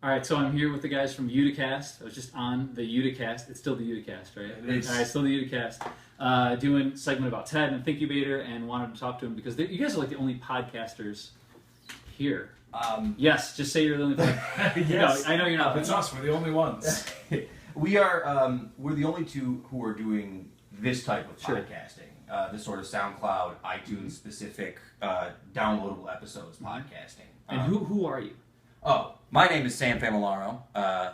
All right, so I'm here with the guys from Uticast. I was just on the Uticast. It's still the Uticast, right? It is. All right, still the Uticast. Doing a segment about Ted and thINCubator, and wanted to talk to him because you guys are like the only podcasters here. Yes, just say you're the only podcast. Yes. No, I know you're not. It's us. We're the only ones. We are. We're the only two who are doing this type of Sure. podcasting. This sort of SoundCloud, iTunes specific, downloadable episodes podcasting. And who are you? Oh, my name is Sam Familaro.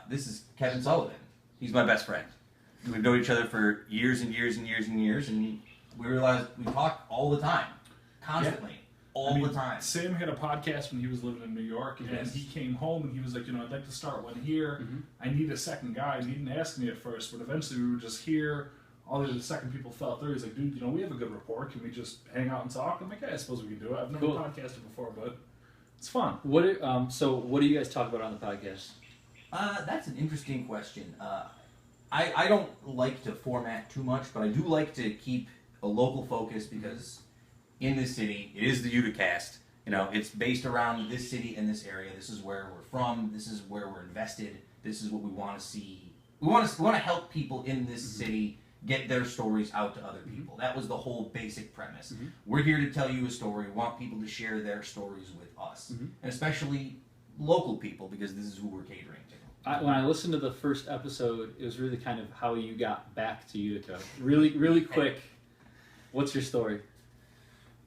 This is Kevin Sullivan. He's my best friend. We've known each other for years and years and years and years, and we realized we talk all the time, constantly, all the time. Sam had a podcast when he was living in New York, and Yes. he came home and he was like, I'd like to start one here. Mm-hmm. I need a second guy. And he didn't ask me at first, but eventually we were just here. All the second people fell through. He's like, dude, we have a good rapport. Can we just hang out and talk? I'm like, yeah, I suppose we can do it. I've never Cool. podcasted before, but it's fun. So what do you guys talk about on the podcast? That's an interesting question. I don't like to format too much, but I do like to keep a local focus because in this city, it is the Uticast. It's based around this city and this area. This is where we're from. This is where we're invested. This is what we want to see. We want to help people in this city get their stories out to other people. That was the whole basic premise. We're here to tell you a story. We want people to share their stories with us, and especially local people because this is who we're catering to. When I listened to the first episode, it was really kind of how you got back to Utica. Really quick. What's your story?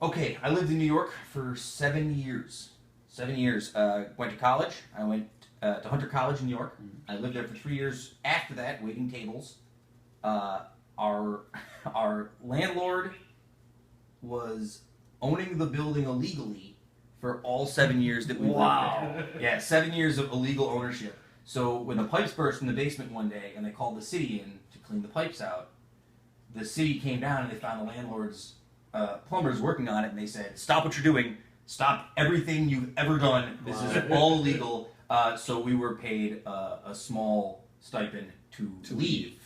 Okay, I lived in New York for 7 years. 7 years. Went to college. I went to Hunter College in New York. I lived there for 3 years. After that, waiting tables. Our landlord was owning the building illegally for all 7 years that we lived there. Yeah, 7 years of illegal ownership. So when the pipes burst in the basement one day and they called the city in to clean the pipes out, the city came down and they found the landlord's plumbers working on it, and they said, "Stop what you're doing. Stop everything you've ever done. This is all illegal." So we were paid a small stipend to leave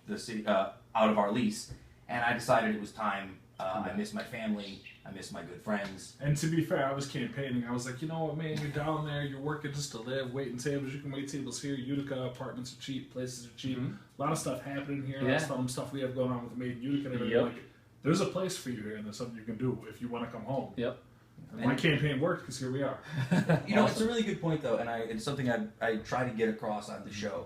the city out of our lease, and I decided it was time. I miss my family. I miss my good friends. And to be fair, I was campaigning. I was like, you know what, man, you're down there, you're working just to live, waiting tables. You can wait tables here. Utica, apartments are cheap, places are cheap. A lot of stuff happening here. A lot of stuff we have going on with Made in Utica and everything. Like, there's a place for you here, and there's something you can do if you want to come home. Yep. And my campaign worked because here we are. It's a really good point, though, and it's something I try to get across on the show.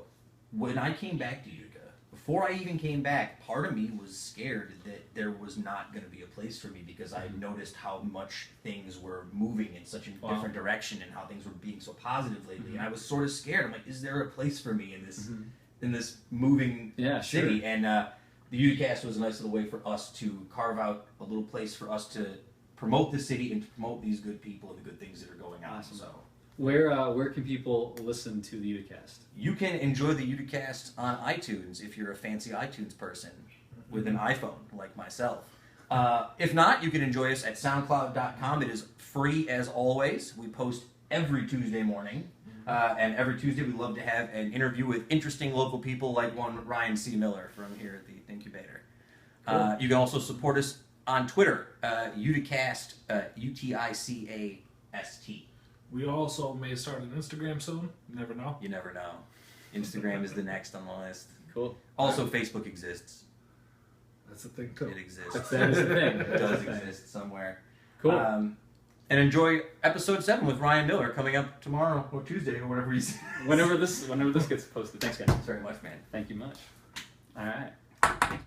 When I came back to Utica, before I even came back, part of me was scared that there was not going to be a place for me because I noticed how much things were moving in such a different direction and how things were being so positive lately. And I was sort of scared. I'm like, is there a place for me in this moving city? Sure. And the Uticast was a nice little way for us to carve out a little place for us to promote the city and to promote these good people and the good things that are going on. Awesome. So. Where can people listen to the Uticast? You can enjoy the Uticast on iTunes if you're a fancy iTunes person with an iPhone like myself. If not, you can enjoy us at SoundCloud.com. It is free as always. We post every Tuesday morning. And every Tuesday we love to have an interview with interesting local people like one Ryan C. Miller from here at the thINCubator. Cool. You can also support us on Twitter, Uticast, UTICAST. We also may start an Instagram soon. You never know. You never know. Instagram is the next on the list. Cool. Also, Facebook exists. That's the thing, too. It exists. That is the thing. It does exist somewhere. Cool. And enjoy episode 7 with Ryan Miller coming up tomorrow or Tuesday or whatever he's. Whenever this gets posted. Thanks, guys. Thanks very much, man. Thank you much. All right.